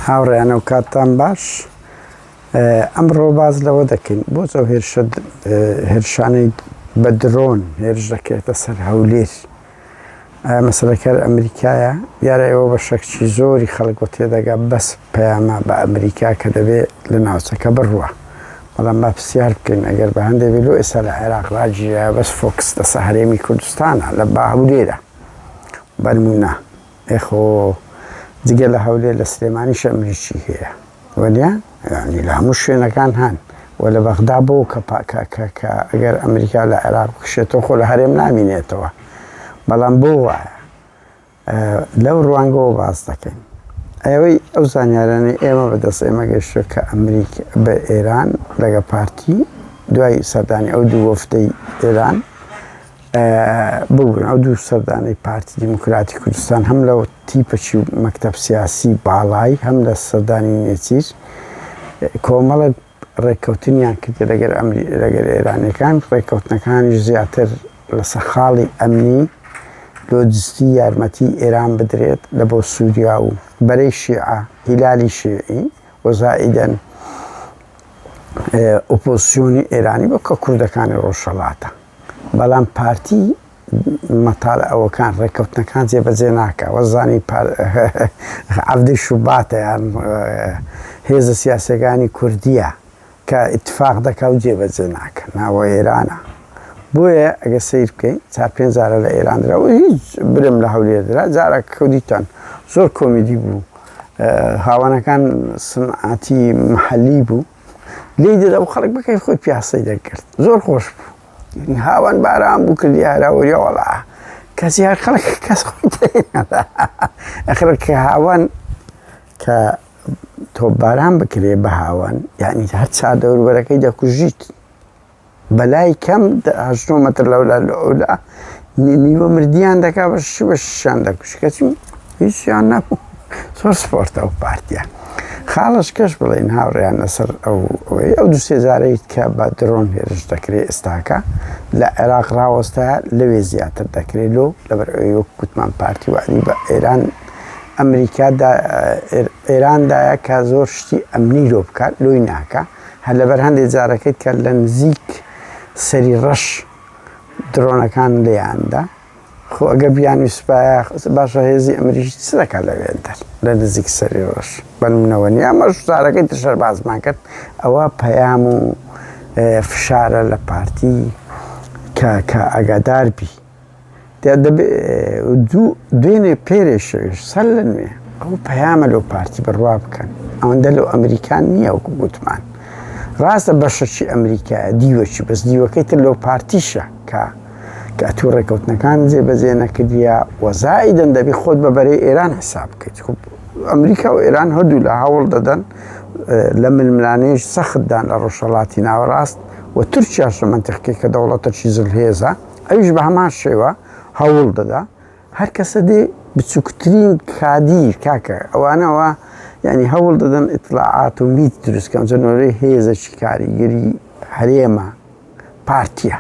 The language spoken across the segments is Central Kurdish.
هاوڕێیانە و کاتتان باش ئەمڕۆ باز لەوە دەکەین بۆ ئەو هێرشانەی بە درۆن هێرش دەکرێتە سەر هەولێر مەسەلەکار ئەمریکایە دیارە ئێوە بە شەکچی زۆری خەڵک بۆ تێدەگا بەس پەیامە بە ئەمریکا کە دەبێت لە ناوچەکە بڕوە بەڵام با پرسیار بکەین ئەگەر بە هەندێک ویلۆ ئێستا لە عێراق ڕاجیە بەس فۆکس دەسە هەرێمی کوردستانە لە باهەولێرە بەنمونە ئێخۆ جگە لە هەولێر لە سلێمانیش ئەمریکی هەیە وەلیان ینی لە هەموو شوێنەکان هەن و لە بەغدا بۆ کە ئەگەر ئەمریکا لە عێراق بکشێتەوە خۆ لە هەرێم نامینێتەوە بەڵام بۆ وایە لەو ڕوانگەوە باس دەکەین ئەوەی ئەو زانیارانەی ئێمە بەدەست ئێمە گەیشتووە کە ئەمریکا بە ئێران لەگە پارتی دوای سەردانی ئەو دوو وەفدەی ئێران ببوون ئەو دوو سەردانەی پارتی دیموکراتی کوردستان هەم لەو تیپەچی و مەکتەب سیاسی باڵای هەم لە سەردانی نێچیر کۆمەڵک ڕێککەوتنیان کردی لەگەر ئێرانەکان ڕێککەوتنەکانیش زیاتر لەسەر خاڵی ئەمنی لۆجستی یارمەتی ئێران بدرێت لە بۆ سووریا و بەرەی شیعە هیلالی شیعی وەزائیدەن ئۆپۆزیسیۆنی ئێرانی بۆ کە کوردەکانی ڕۆژهەڵاتە بەڵام پارتی مەتاڵ ئەوەکان ڕێککەوتنەکان جێبەجێ ناکە وەزانی عەبدی شوباتە یان هێزە سیاسەکانی کوردیە کە ئیتفاق دەکا و جێبەجێ ناکە ناوە ئێرانە بۆیە ئەگە سیر بکەین چار پێنج جارە لە ئێران درا و هیچ برم لە هەولێر درا جارە کەوتیتان زۆر کۆمیدی بوو هاوانەکان سنعاتی محەلی بوو لێی دەدا و خەڵک بەکەی خۆی پیاسەی دەکرد زۆر خۆش بوو هاوان باران بوو کردی هەراوەریە وەڵا کەسی هەر خەڵک کەس خۆی تێنەدا ئەخر کە هاوان کە تۆ باران بکرێ بە هاوان یعنی هەر چار دەوروبەرەکەی دەکوژیت بەلای کەم 8 مەتر لەولا لەولا نیوە مردیان دەکا بە شیشان دەکوش کەچی هیچیان نەبوو زۆر سپۆرتە ئەو پارتیە خاڵش کەش بڵێن هاوڕێیان لەسەر ئەو دو سێ جارەیت کە بە درۆن هێرش دەکرێت ئێستاکە لە عێراق ڕاوەستایە لەوێ زیاتر دەکرێت لۆ لەبەر ئەوەی کوتمان پارتی وانی بە ئێران ئەمریکادا ئێراندایە کە زۆر شتی ئەمنی لۆ بکات لۆی ناکە هەر لەبەر هەندێک جارەکەیت کە لە نزیک سەری ڕەش درۆنەکان لێیاندا خۆ ئەگە بیان ویسپایە باشە هێزی ئەمریکی چ دەکات لەوێندەر لە نزیک سەری ڕەش بەنمونەوە نیە ئەمەش جارەکەی تشەر بازمان کرد ئەوە پەیام و فشارە لە پارتی کە ئەگادار بی دوێنێ پێرێشەوێش سەر لە نوێ ئەو پەیامە لەو پارتی بڕوا بکەن ئەوەندە لەو ئەمریکان نییە وەکو گوتمان ڕاستە بەشەکی ئەمریکایە دیوەکی بەس دیوەکەی تر لەو پارتیشە کە ئەتوو ڕێککەوتنەکان جێبەجێ نەکردیە وەزائیدەن دەبی خۆت بە بەرەی ئێران حساب بکەیت ئەمریکا و ئێران هەردوو لە هەوڵ دەدەن لە ململانەیەش سەختدان لە ڕۆژهەڵاتی ناوەڕاست و تورکیاش لە منتیقەکەی کە دەوڵەتێکی زڵهێزە ئەویش بە هەمان شێوە هەوڵ دەدا هەر کەسە دێ بچووکترین کادیر کاکە ئەوانەوە یعنی هەوڵ دەدەن ئیتلاعات و میت دروستکەن جەنۆرەی هێزەکی کاریگەری هەرێمە پارتیە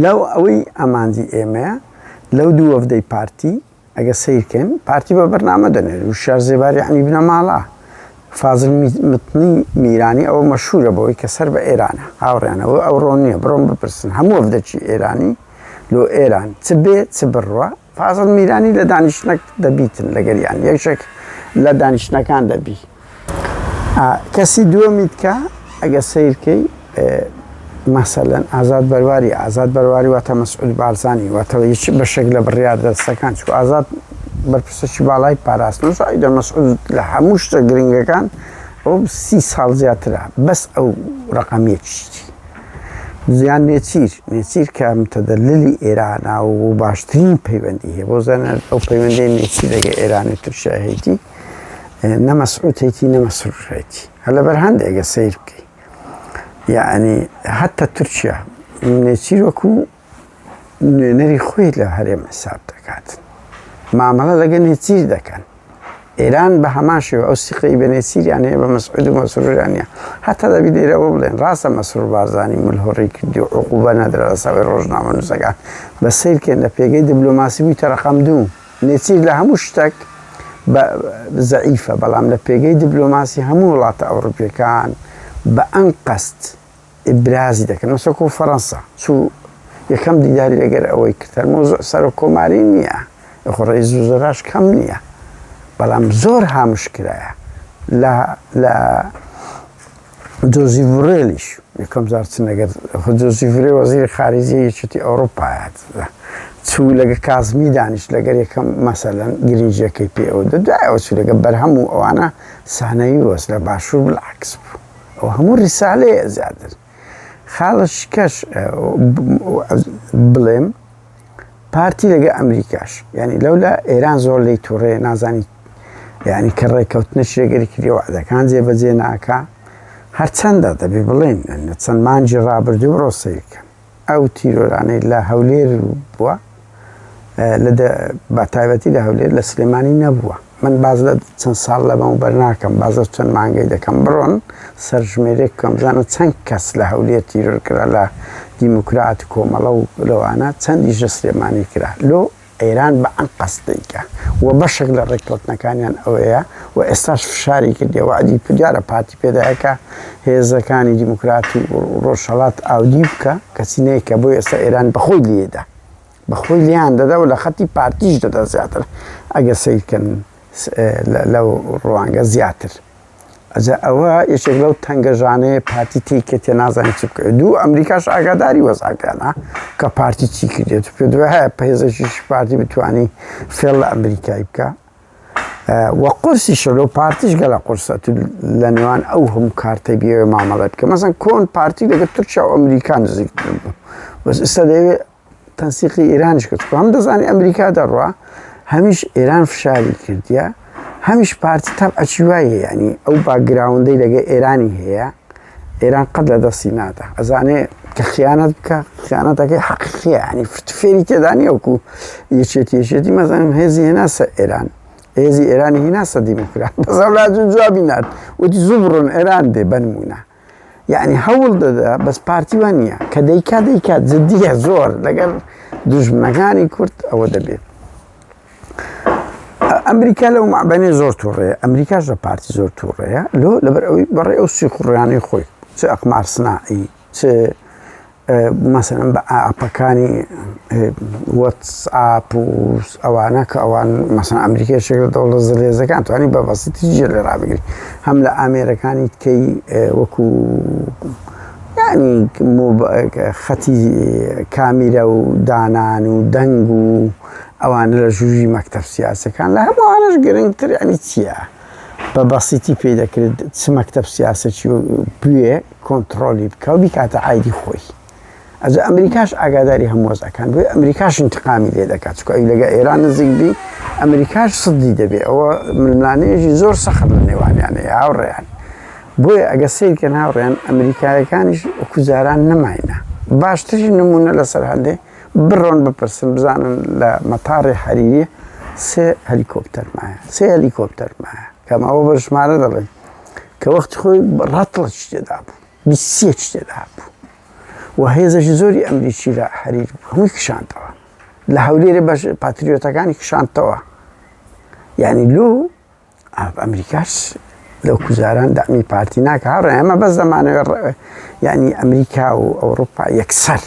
لەو ئەوەی ئەمانجی ئێمەیە لەو دوو وەفدەی پارتی ئەگە سیرکەن پارتی بە بەرنامە دەنێت و شار زێباری عنی بنە ماڵە فازڵ متنی میرانی ئەوە مەشهورە بەوەی کە سەر بە ئێرانە هاوڕێنەوە ئەو ڕۆن نییە بڕۆم بپرسن هەموو وەفدەکی ئێرانی لۆ ئێران چ بێ چ بڕوە فازڵ میرانی لە دانیشتنەک دەبیتن لەگەریان یەکشێک لە دانیشتنەکان دەبی کەسی دووەمیت کە ئەگە سیرکەی مەسەلەن ئازاد بەرواری واتە مەسعود بارزانی واتەوە یەکی بەشێک لە بڕیار دەستەکان چکو ئازاد بەرپرسەکی باڵای پاراستن زایدە مەسعود لە هەموو شتە گرنگەکان ئەو 30 ساڵ زیاترە بەس ئەو ڕقەمێکشتی زیان نێچیر کە متەدەللی ئێرانە و باشترین پەیوەندی هەیە بۆ زانە ئەو پەیوەندی نێچیر لەگە ئێرانی تورکیا هەیەی نە مەسعود هەیەی نە مەسرور هەیەی هەر لەبەر هەندێکە سیر بکەی یعنی حتى تورکیا نێچیر وەکو نوێنەری خۆی لە هەرێم حساب دەکات مامەڵە لەگە نێچیر دەکەن ئێران بە هەمان شێوە ئەو سیقەی بە نێچیریان هەیە بە مەسعود و مەسرورانە هەتا دەبی لێرەوە بڵێن ڕاستە مەسرور بارزانی ملهۆڕی کردی و عقوبە نەدرا لە سەوەی ڕۆژنامە نووسەکان بە سیرکەن لە پێگەی دیبلۆماسی بوویتە ڕەقەم 2 نێچیر لە هەموو شتێک زعیفە بەڵام لە پێگەی دیبلۆماسی هەموو وڵاتە ئەوروپیەکان بە ئەم قەست ئیبرازی دەکەن مەسەکو فەڕەنسا چوو یەکەم دیداری لەگەر ئەوەی کرد مۆزوع سەر و کۆماری نییە خۆ ڕئیس وزەراش کەم نییە بەڵام زۆر هامشکرایە لە جۆزیف بورێلیش یەکەم جار چنەگەر جۆزیف بورێل وەزیری خارجیە یەکێتی ئەوروپایە چوو لەگە کازمی دانیش لەگەر یەکەم مەسەلەن گرنگیەکەی پێ ئەو دەدایەوە چوو لەگە بەرهەموو ئەوانە سانەوی وەست لە باشوور بڵعکس بوو ئەو هەموو ریسالەیە زیاتر خاڵش کەش بڵێم پارتی لەگە ئەمریکاش ینی لەولا ئێران زۆر لی تووڕێ نازانی ینی کە ڕێککەوتنەش لەگەری کردی وعدەکان جێبەجێ ناکە هەرچەندە دەبێ بڵێن چەند مانجی ڕابردوو ڕۆسەیەکە ئەو تیرۆرانەی لە هەولێر بووە بە تایبەتی لە هەولێر لە سلێمانی نەبووە من باز لە چەند ساڵ لە بەم بەرناکەم بازە چەند مانگەی دەکەم بڕۆن سەرژمێرێک کەم بزانە چەند کەس لە هەولێر تیرۆر کرا لە دیموکرات کۆمەڵە و لەوانە چەندیش لە سلێمانی کرا لۆ ئێران بە ئەم قەستەیکە و بەشێک لە ڕێککەوتنەکانیان ئەوەیە و ئێستاش فشاری کردێەوە ئەدی دیارە پارتی پێدایەکە هێزەکانی دیموکراتی ڕۆژهەڵات ئاودی بکە کەسی نەیەکە بۆ ئێستا ئێران بەخۆی لێدا بەخۆی لیان دەدا و لە خەتی پارتیش دەدا زیاتر ئەگە سیرکەن لەو ڕوانگە زیاتر ئەجا ئەوە یەکێک لەو تەنگەژانەیە پارتی تێکە تێ نازانانی چ بکە دوو ئەمریکاش ئاگاداری وەزاکانە کە پارتی چی کردێت پێ دوای هەیە پەهێزەشیش پارتی بتوانانی فێڵ لە ئەمریکای بکە وە قورسی شەلۆ پارتیش گەلە قورسە لە نێوان ئەو هەموو کارتەی بێوێ مامەڵێت بکە مەسەن کۆن پارتی لەگە تورکیا و ئەمریکا نزیکتر بوو بەس ئێستا دەیەوێت تەنسیقی ئێرانش کرد هەم دەزانی ئەمریکا دەڕوا هەمیش ئێران فشاری کردیە هەمیش پارتی تاپ ئەچیوایە ینی ئەو باگراوندەی لەگە ئێرانی هەیە ئێران قەت لە دەستی نادا ئەزانێ کە خیانەت بکە خیانەتەکەی حەقیقیە ینی فێری تێدانی وەکو یەکێتی مەزانم هێزی هێناسە ئێران هێزی ئێرانی هیناسە دیموکرات بەزەڵات جوابی نات وتی زوو بڕۆن ئێران دێ بنمونە یعنی هەوڵ دەدا بەس پارتیوان نییە کە دەیکات جددیە زۆر لەگەر دوژمنەکانی کورد ئەوە دەبێت ئەمریکا لەو مابەنێ زۆر تووڕەیە ئەمریکاش لە پارتی زۆر تووڕەیە لۆ لەبەر ئەوەی بەڕێ ئەو سی خوڕیانەی خۆی چ ئەقمار سنائی چ مەسەلەن بە ئاپەکانی وەتسئاپ و ئەوانە کە ئەوان مەسەلەن ئەمریکای شێکە دەوڵەت زەلێزەکان توانی بە بەسیتی جێ لێ ڕابگری هەم لە ئامێرەکانی تکەی وەکو ینی خەتی کامیرە و دانان و دەنگ و ئەوانە لە ژووری مەکتەب سیاسەکان لە هەمووانش گرنگتر ینی چییە بە بەسیتی پێ دەکرێت چ مەکتەب سیاسەتی بوێ کۆنتترۆلی بکە و بیکاتە عیدی خۆی ئەجا ئەمریکاش ئاگاداری هەمووەزەکان بێ ئەمریکاش انتقامی لێ دەکات چکە ئەوی لەگە ئێران نزیک بی ئەمریکاش سدی دەبێت ئەوە ململانەیەژی زۆر سەخت لە نێوانیانەیە هاوڕێیان بۆیە ئەگە سیرکەن هاوڕێیان ئەمریکایەکانیش وەکوزاران نەماینە باشترین نمونە لەسەر هەندێ بڕۆن بپرسن بزانن لە مەتاڕی حەریری سێ هەلیکۆپتەرمایە کەمەوە بە ژمارە دەڵێن کە وەختی خۆی ڕەتڵە شتێدا بوو 23 شتێدا بوو و هێزەشی زۆری ئەمریکی لە حەریر بوو هەمووی کشانتەوە لە هەولێرە بەش پاتریۆتەکانی کشانتەوە یعنی لۆ ئەمریکاش لەو کوزاران دامی پارتی ناکە هاڕێ ئەمە بەس دەمانەوێت یعنی ئەمریکا و ئەوروپا یەکسەر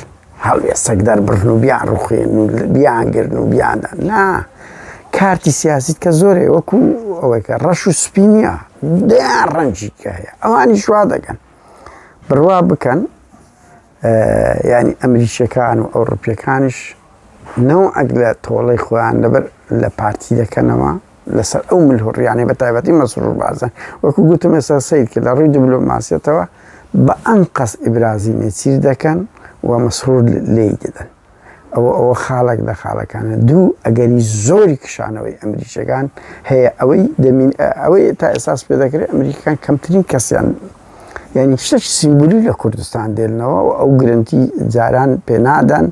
هەڵوێ سەگدار بڕن و بیان ڕوخێن و بیانگرن و بیاندان نا کارتی سیاسیت کە زۆرێ وەکو ئەوەیکە ڕەش و سپینە دەیان ڕەنجی کە هەیە ئەوانی شوا دەگەن بڕوا بکەن ینی ئەمریکیەکان و ئەوروپیەکانیش نەوەک لە تۆڵەی خۆیان لەبەر لە پارتی دەکەنەوە لەسەر ئەو ملهوڕیانەی بە تایبەتی مەسرور بازن وەکو گوتم ئێستا سەید کە لە ڕووی دیبلۆماسیەتەوە بە ئەم قەس ئیبرازی نێچیر دەکەن و مەسرور لێی دەدەن ئەوە خاڵک لە خاڵەکانە دوو ئەگەری زۆری کشانەوەی ئەمریکیەکان هەیە ئەوەی تا ئێساس پێ دەکرێت ئەمریکەکان کەمترین کەسیان ینی شتێکی سیمبولی لە کوردستان دێنەوە و ئەو گرنتی جاران پێ نادەن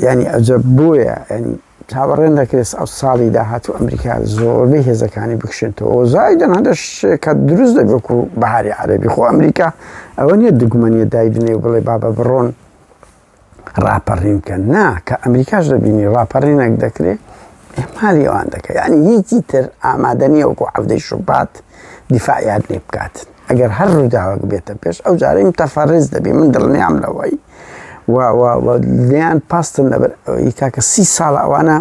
ینی ئەجە بۆیە ینی چاوەڕێن دەکرێت ئەو ساڵی داهاتوو ئەمریکا زۆربەی هێزەکانی بکشێنەوە زایدەن هەندە کە دروست دەبێت و بەهاری عەرەبی خۆ ئەمریکا ئەوە نییە دگمەنیە دایدنێ و بڵێ بابە بڕۆن ڕاپەڕینکە نا کە ئەمریکاش دەبینی ڕاپەڕینێک دەکرێت ئێمالی ئەوان دەکە یعنی هیچی تر ئامادە نییە وەکو عەودەی شوبات دیفاعیان لێ بکاتن ئەگەر هەر ڕووداوەک بێتە پێش ئەو جارەی متەفەڕیز دەبێ من دڵنیام لەوەی لیان پاستن لەبەر ئەوەی کاکە 30 ساڵ ئەوانە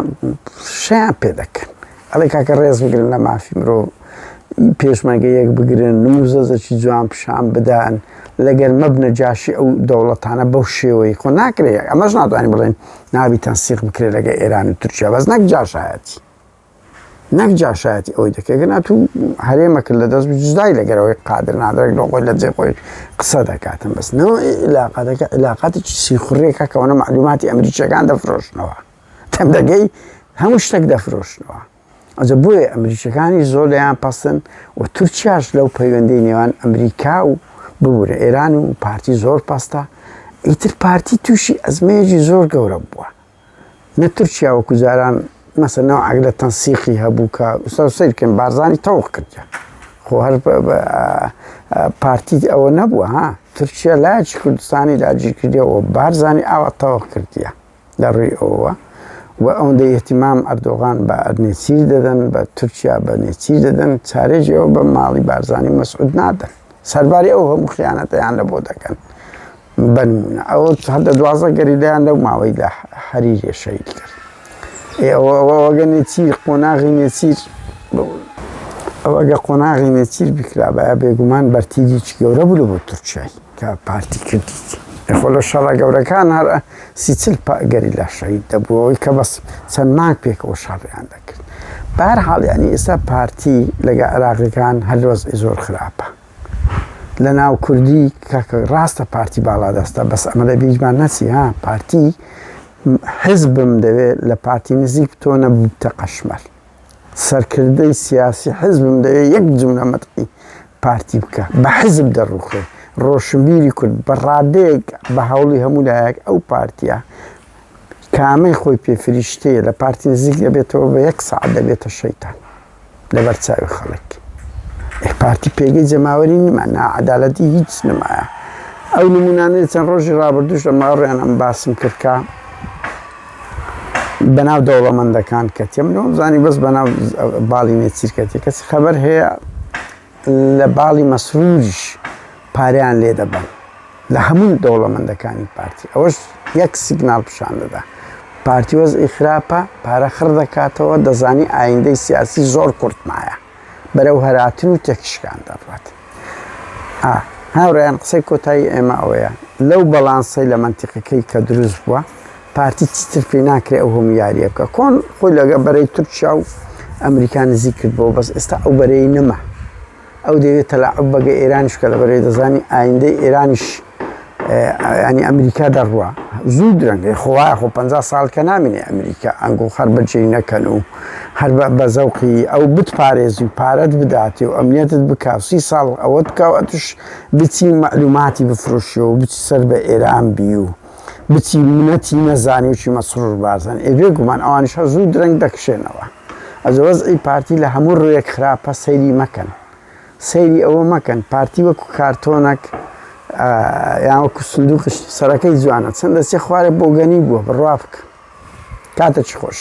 شەیان پێ دەکەن ئەڵێ کاکە ڕێز بگرن لە مافی مرۆڤ پێشمەرگەیەک بگرن نموزەزەکی جوان پیشان بدەن لەگەر مەبنە جاشی ئەو دەوڵەتانە بەو شێوەی خۆ ناکرێت ئەمەش ناتوانین بڵێن ناوی تەنسیق بکرێت لەگە ئێران و تورکیا بەس نەک جاشایەتی نەک جاشایەتی ئەوەی دەکەی گەنا تو هەرێمەکرد لە دەست جدای لەگەرەوەی قادر نادرێک لە خۆی لە جێ خۆی قسە دەکاتن بەس نەوە علاقاتێکی سیخوڕێکە کەەوەنە معلوماتی ئەمریکیەکان دەفرۆشنەوە تەم دەگەی هەموو شتێک دەفرۆشنەوە ئەجە بۆیە ئەمریکیەکانی زۆر لەیان پەسن و تورکیاش لەو پەیوەندەی نێوان ئەمریکا و ببوورە ئێران و پارتی زۆر پەستە ئیتر پارتی تووشی ئەزمەیەکی زۆر گەورە بووە نە تورکیا وەکو جاران مەسەڵەن نەوعێک لە تەنسیقی هەبوو کە ئوستا سیرکەن بارزانی تەوق کردە خۆ هەر پارتی ئەوە نەبووە ها تورکیا لایەکی کوردستانی لاجیر کردیەوە بارزانی ئاوا تەوق کردیە لە ڕووی ئەوە و ئەوەندە ئێحتیمام ئەردۆغان بە نێچیر دەدەن بە تورکیا بە نێچیر دەدەن چارێکی ئەوە بە ماڵی بارزانی مەسعود نادەن سەرباری ئەو هەموو خیانەتەیان لە بۆ دەکەن بنمونە ئەوە هەردە 12 گەریدایان لەو ماوەی لە هەریرێ شەهید کرد ئەوەگە نێچیر قۆناغی نێچیر ئەوەگە قۆناغی نێچیر بکرابایە بێگومان بەرتیریی گەورە بوو بۆ تورکیای کە پارتی کردیت خۆ لە شەڕە گەورەکان هەر 30 گەری لە شەهید دەبووەوەی کە بەس چەند مانگ پێکەوە شەڕیان دەکرد بەهەرحاڵ یعنی ئێستا پارتی لەگە عێراقیەکان هەر وەزعی زۆر خراپە لە ناو کوردی کاکە ڕاستە پارتی باڵادەستە بەس ئەمە لە بیرمان نەچی ها پارتی حزبم دەوێت لە پارتی نزیک تۆ نەبووتە قەشمەر سەرکردەی سیاسی حزبم دەوێت یەک جملە مەتقی پارتی بکە بە حزب دەڕوخێ ڕۆشنبیری کورد بە ڕادەیەک بە هەوڵی هەموو لایەک ئەو پارتیە کامەی خۆی پێفریشتەیە لە پارتی نزیک دەبێتەوە بە 1 ساعت دەبێتە شەیتان لەبەر چاوی خەڵک پارتی پێگەی جەماوەری نما نائەدالەتی هیچ نمایە ئەو نمونانەی چەند ڕۆژی ڕابردووش لە ماڕێیان ئەم باسم کردکە بەناو دەوڵەمەندەکان کەتیە منەوە زانی بەس بەناو باڵی نێچیرکەتی کەسی خەبەر هەیە لە باڵی مەسروریش پاریان لێ دەبن لە هەموو دەوڵەمەندەکانی پارتی ئەوەش یەک سیگنال پیشان دەدا پارتی وەزعی خراپە پارە خڕ دەکاتەوە دەزانی ئایندەی سیاسی زۆر کورتمایە بەرەو هەراتن و تێکشکان دەڕات هاوڕێیان قسەی کۆتایی ئێمە ئەوەیە لەو بەڵانسەی لە منتیقەکەی کە دروست بووە پارتی چیتر پێی ناکرێ ئەو هەموو یاریە بکە کۆن خۆی لەگە بەرەی تورکیا و ئەمریکا نزیک کردبەوە بەس ئێستا ئەو بەرەی نەما ئەو دەوێت تەلاعوب بەگە ئێرانیش کە لە بەرەی دەزانی ئایندەی ئێرانیش ینی ئەمریکا دەڕوە زوو درەنگی خۆوایە خۆ 50 ساڵ کە نامینێ ئەمریکا ئەنگۆ هەر بەجێی نەکەن و هەر بە زەوقی ئەو بتپارێزی و پارەت بداتی و ئەمنیەتت بکە 30 ساڵ ئەوە بکەوە توش بچی معلوماتی بفرۆشیەوە و بچی سەر بە ئێران بی و بچی منەتی نەزانی وچی مەسرور بازن ئێوێ گومان ئەوانیش هە زوو درەنگ دەکشێنەوە ئەجە وەزعی پارتی لە هەموو ڕوویەک خراپە سەیری مەکەن سەیری ئەوە مەکەن پارتی وەکو کارتۆنێک یان وەکو سندوقش سەرەکەی جوانە چەندە سێ خوارێ بۆ گەنی بووە بڕوا بکە کاتێکی خۆش